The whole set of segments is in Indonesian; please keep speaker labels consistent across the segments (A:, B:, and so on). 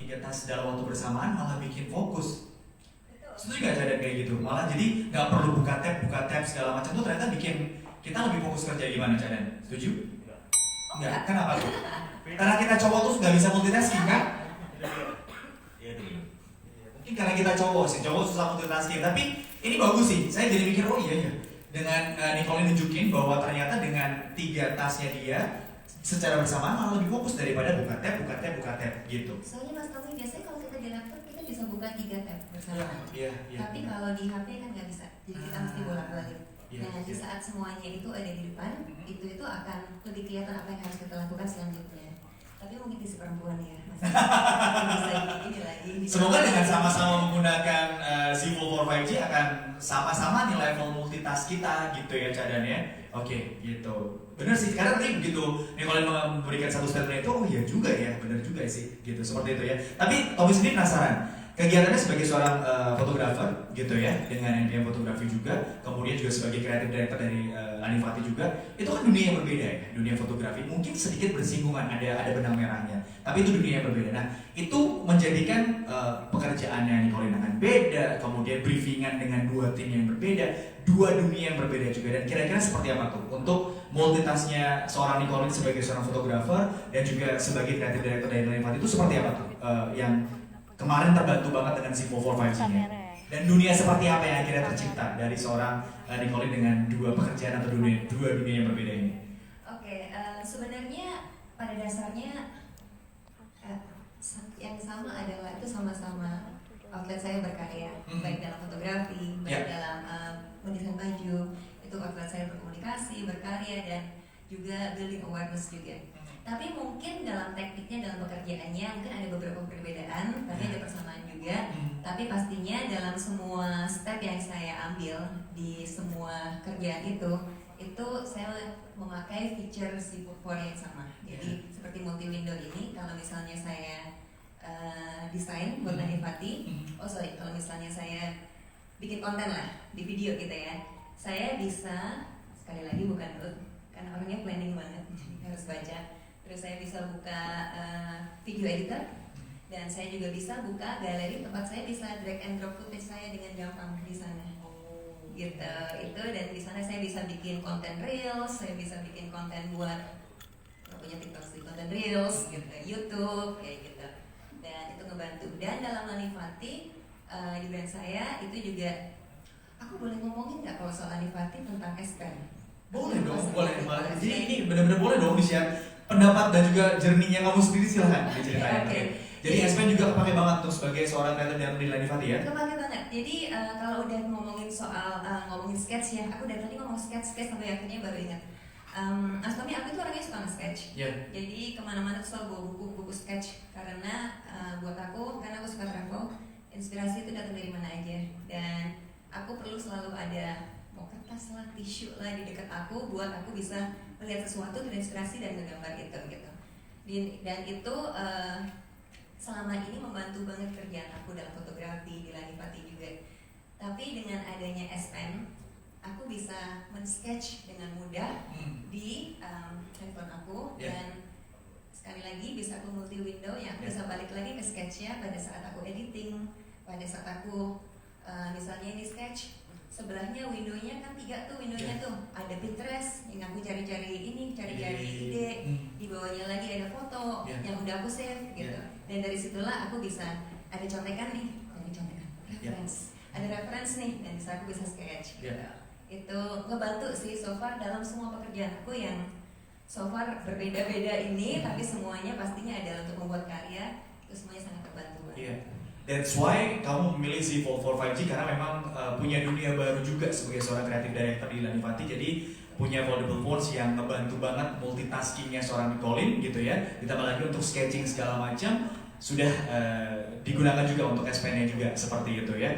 A: 3 tas dalam waktu bersamaan malah bikin fokus.
B: Betul.
A: Setuju nggak ada kayak gitu? Malah jadi nggak perlu buka tab segala macam tuh ternyata bikin kita lebih fokus kerja. Gimana Cadan? Setuju? Enggak. Kenapa tuh? Karena kita cowok tuh nggak bisa multitasking kan? Iya dulu. Mungkin karena kita cowok susah multitasking. Tapi ini bagus sih. Saya jadi mikir oh iya. Dengan Nicole nunjukin bahwa ternyata dengan 3 tasnya dia secara bersamaan malah lebih fokus daripada buka tab gitu.
B: Soalnya Mas Tommy biasanya kalau kita di laptop kita bisa buka 3 tab bersamaan.
A: Iya.
B: Tapi kalau di HP kan nggak bisa. Jadi kita mesti bolak-balik. Nah, di saat semuanya itu ada di depan, itu akan lebih kelihatan apa yang harus kita lakukan selanjutnya. Tapi mungkin di perempuan ya, masih bisa gini lagi.
A: Semoga dengan sama-sama menggunakan Zivo 4 5G akan sama-sama nih level multitask kita gitu ya Cadan ya. Oke, gitu. Bener sih, karena nanti begitu Nicole memberikan satu statement itu, oh iya juga ya, bener juga sih, gitu seperti itu ya. Tapi Tommy sendiri penasaran, kegiatannya sebagai seorang fotografer gitu ya, dengan NPM fotografi juga, kemudian juga sebagai kreatif director dari Lanifati juga, itu kan dunia yang berbeda ya, dunia fotografi mungkin sedikit bersinggungan, ada benang merahnya, tapi itu dunia yang berbeda. Nah, itu menjadikan pekerjaannya Nicole akan beda, kemudian briefingan dengan 2 tim yang berbeda, 2 dunia yang berbeda juga. Dan kira-kira seperti apa tuh untuk multitasknya seorang Nicole sebagai seorang fotografer dan juga sebagai kreatif director dari Lanifati itu seperti apa tuh yang kemarin terbantu banget dengan Zivo 4 5G-nya. Dan dunia seperti apa yang akhirnya tercipta dari seorang Nicole dengan 2 pekerjaan atau 2 dunia yang berbeda ini?
B: Oke, sebenarnya pada dasarnya yang sama adalah itu sama-sama outlet saya berkarya, baik dalam fotografi, baik dalam mendesain baju, itu outlet saya berkomunikasi, berkarya, dan juga building awareness juga. Tapi mungkin dalam tekniknya, dalam pekerjaannya mungkin ada beberapa perbedaan, tapi ada persamaan juga. Tapi pastinya dalam semua step yang saya ambil di semua kerjaan itu saya memakai feature Zivo 4 yang sama. Jadi seperti multi window ini, kalau misalnya saya desain buat Lanifati, kalau misalnya saya bikin konten lah di video gitu ya, saya bisa sekali lagi bukan karena orangnya planning banget, harus baca. Terus saya bisa buka video editor, dan saya juga bisa buka galeri tempat saya bisa drag and drop footage saya dengan gampang di sana. Gitu, itu, dan di sana saya bisa bikin konten reels, saya bisa bikin konten buat punya TikTok sih, konten reels, gitu, YouTube, kayak gitu. Dan itu ngebantu. Dan dalam Lanifati di brand saya itu juga, aku boleh ngomongin nggak kalau soal Lanifati tentang S-Pen?
A: Boleh dong, boleh. Jadi ini benar-benar boleh dong di-share pendapat dan juga journey-nya kamu sendiri, silahkan diceritain.
B: Okay.
A: Jadi S-Pen juga kepake banget tuh sebagai seorang kreatif yang di Lanifati ya?
B: Kepake banget. Jadi kalau udah ngomongin soal ngomongin sketch ya, aku dari tadi ngomong sketch sampai akhirnya baru ingat. Astomi, aku tuh orangnya suka nge-sketch. Jadi kemana-mana tuh selalu bawa buku sketch karena buat aku, karena aku suka travel, inspirasi itu datang dari mana aja. Dan aku perlu selalu ada mau kertas lah, tisu lah di dekat aku buat aku bisa melihat sesuatu, terinspirasi dan menggambar itu gitu. Dan itu selama ini membantu banget kerjaan aku dalam fotografi di Lanifati juga. Tapi dengan adanya S-Pen, aku bisa men-sketch dengan mudah di handphone aku, dan sekali lagi bisa aku multi window, yang aku bisa balik lagi ke sketchnya pada saat aku editing, pada saat aku misalnya ini sketch, sebelahnya windownya kan 3 tuh windownya tuh, ada Pinterest yang aku cari-cari ide, di bawahnya lagi ada foto yang udah aku save gitu. Dan dari situlah aku bisa ada contekan nih, reference, ada reference nih, dan bisa aku bisa sketch gitu. Itu ngebantu sih so far dalam semua pekerjaan aku yang so far berbeda-beda ini, tapi semuanya pastinya adalah untuk membuat karya, itu semuanya sangat terbantu.
A: That's why kamu memilih Zivo 4 5G karena memang punya dunia baru juga sebagai seorang kreatif director di Lanifati. Jadi punya foldable phones yang ngebantu banget multitaskingnya seorang Nicole gitu ya. Ditambah lagi untuk sketching segala macam sudah digunakan juga untuk S-Pen-nya juga seperti itu ya.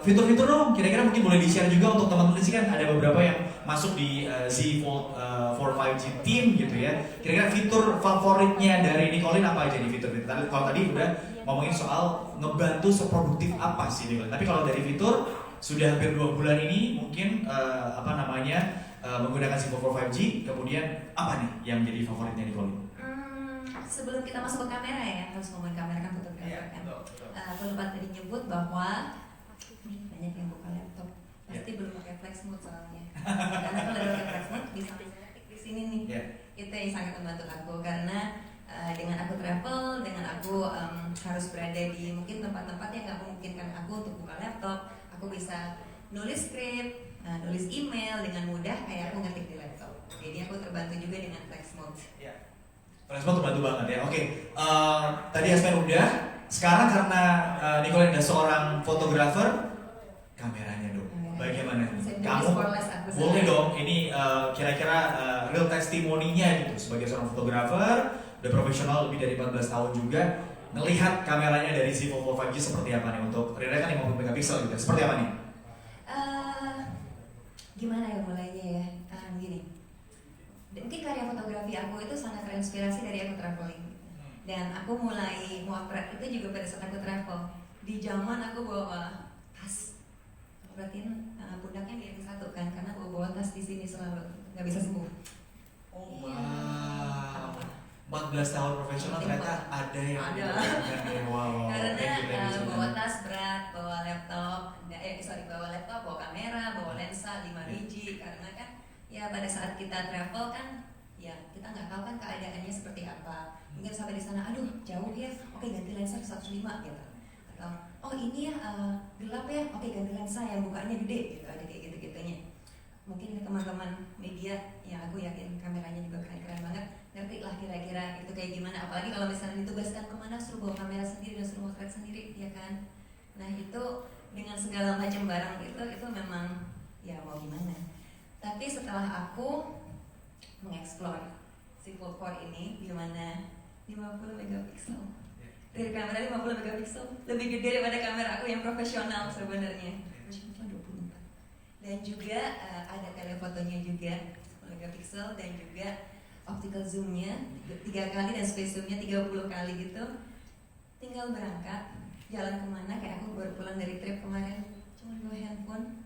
A: Fitur-fitur dong, kira-kira mungkin boleh di-share juga untuk teman-teman sih, kan ada beberapa yang masuk di Zivo 4 5G team gitu ya. Kira-kira fitur favoritnya dari Nicole apa aja nih fitur-fitur? Kalau tadi udah ngomongin soal ngebantu seproduktif apa sih Nicole. Tapi kalau dari fitur sudah hampir 2 bulan ini mungkin menggunakan Zivo 4 5G, kemudian apa nih yang menjadi favoritnya Nicole?
B: Sebelum kita masuk ke kamera ya, harus ngomongin kamera kan fotografer. kan. Aku lupa tadi nyebut bahwa banyak yang buka laptop pasti belum pakai flex mode soalnya. Karena kalau udah pakai flex mode bisa ketik di sini nih. Itu yang sangat membantu aku karena dengan aku travel, dengan aku harus berada di mungkin tempat-tempat yang nggak memungkinkan aku untuk buka laptop, aku bisa nulis skrip, nulis email dengan mudah kayak aku ngetik di laptop. Jadi aku terbantu juga dengan flex mode.
A: Flex mode terbantu banget ya. Oke, tadi Aspen udah. Sekarang karena Nicole adalah seorang fotografer, kameranya dong. Bagaimana? Kamu boleh dong. Ini kira-kira real testimoninya gitu sebagai seorang fotografer, udah profesional lebih dari 14 tahun juga. Ngelihat kameranya dari Zivo 5G seperti apa nih untuk Rira kan 50 megapiksel gitu. Seperti apa nih?
B: Gimana ya mulainya ya? Gini. Mungkin karya fotografi aku itu sangat terinspirasi dari aku traveling. Dan aku mulai motret itu juga pada saat aku travel. Di zaman aku bawa tas. Berarti pundaknya miring satu kan, karena bawa tas di sini selalu nggak bisa sembuh.
A: Oh wow. 14 tahun profesional ternyata ada yang wow.
B: Karena bawa tas berat, bawa laptop, bawa laptop, bawa kamera, bawa lensa 5 biji. Karena kan ya pada saat kita travel kan ya kita nggak tahu kan keadaannya seperti apa. Mungkin sampai di sana, aduh jauh ya, oke ganti lensa ke 105 gitu. Atau oh ini ya gelap ya, oke ganti lensa yang bukanya gede gitu, ada kayak gitu-gitunya. Mungkin teman-teman media yang aku yakin kameranya juga keren-keren banget, ngerti lah kira-kira itu kayak gimana. Apalagi kalau misalnya ditugaskan kemana suruh bawa kamera sendiri dan suruh motret sendiri, ya kan. Nah itu dengan segala macam barang itu memang ya mau gimana. Tapi setelah aku mengeksplor Zivo 4 ini di mana 50 megapiksel. Dari kamera 50 megapiksel lebih gede daripada kamera aku yang profesional sebenarnya. Cuma 24. Dan juga ada telefotonya juga 10 megapiksel dan juga optical zoomnya 3 kali dan space zoomnya 30 kali gitu. Tinggal berangkat jalan kemana kayak aku baru pulang dari trip kemarin cuma 2 handphone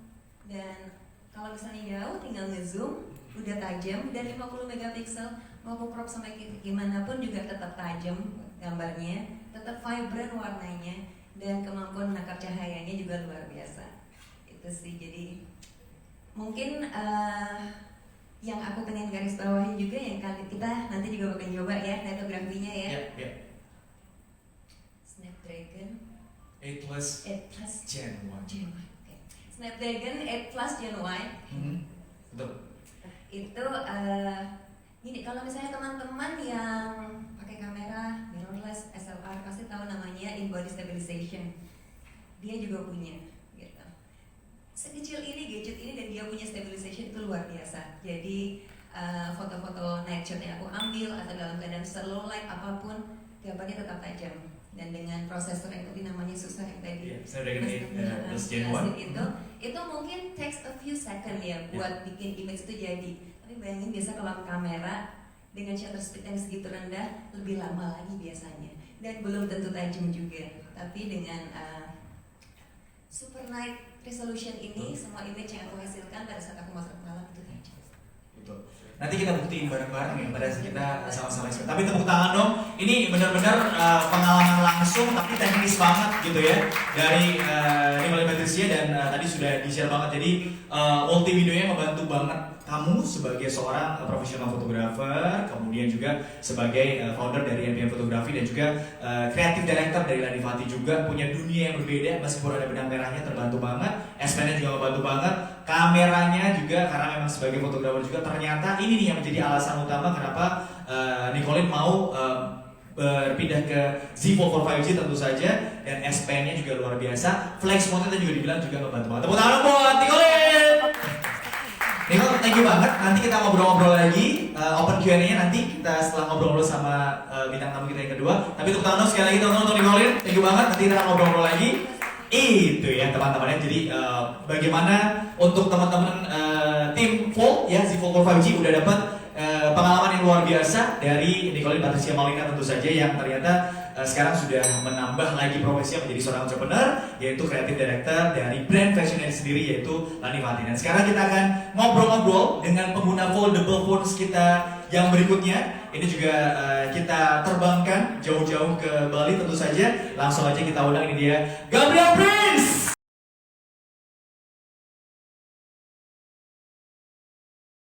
B: dan kalau misalnya jauh tinggal ngezoom udah tajam dan 50 megapiksel mau aku crop sampai gimana pun juga tetap tajam gambarnya, tetap vibrant warnanya dan kemampuan menangkap cahayanya juga luar biasa. Itu sih jadi mungkin yang aku pengen garis bawahi juga yang kali kita nanti juga bakal coba ya fotografinya ya. Snapdragon 8 Plus Gen 1. Okay. Snapdragon 8 Plus Gen Y.
A: Betul.
B: Itu gini, kalau misalnya teman-teman yang pakai kamera mirrorless SLR pasti tahu namanya in body stabilization. Dia juga punya gitu. Sekecil ini gadget ini dan dia punya stabilization itu luar biasa. Jadi foto-foto night shot yang aku ambil atau dalam keadaan slow light apapun gambarnya tetap tajam. Dan dengan prosesor yang tadi namanya susah yang tadi itu mungkin takes a few second ya buat bikin image itu jadi. Tapi bayangin biasa kalau kamera dengan shutter speed yang segitu rendah lebih lama lagi biasanya dan belum tentu tajam juga. Tapi dengan super night resolution ini semua image yang aku hasilkan pada saat aku motret malam itu tajam.
A: Betul. Nanti kita buktiin bareng-bareng ya pada saat kita sama-sama expert. Tapi tepuk tangan dong. Ini benar-benar pengalaman langsung tapi teknis banget gitu ya dari Nicole Patricia dan tadi sudah di-share banget. Jadi multi videonya membantu banget kamu sebagai seorang profesional fotografer, kemudian juga sebagai founder dari NPM Fotografi dan juga creative director dari Lanifati juga punya dunia yang berbeda meskipun ada benang merahnya terbantu banget, S-Pen-nya juga membantu banget, kameranya juga karena memang sebagai fotografer juga ternyata ini nih yang menjadi alasan utama kenapa Nicole mau berpindah ke Zivo 5G tentu saja dan S-Pen-nya juga luar biasa, flex mode-nya juga dibilang juga membantu banget. Tepuk tangan buat Nicole! Nicole, thank you banget. Nanti kita ngobrol-ngobrol lagi, open Q&A-nya nanti kita setelah ngobrol-ngobrol sama bintang tamu kita yang kedua. Tapi untuk tahun sekali lagi teman-teman untuk Nicole, thank you banget. Nanti kita akan ngobrol-ngobrol lagi. Itu ya teman-temannya. Jadi bagaimana untuk teman-teman tim Fold ya, Zivo 5G udah dapat pengalaman yang luar biasa dari Nicole Patricia Maulina tentu saja yang ternyata sekarang sudah menambah lagi profesinya menjadi seorang entrepreneur yaitu creative director dari brand fashionnya sendiri yaitu Lanifati. Dan sekarang kita akan ngobrol-ngobrol dengan pengguna foldable phones kita yang berikutnya ini juga kita terbangkan jauh-jauh ke Bali tentu saja. Langsung aja kita undang, ini dia Gabriel Prince.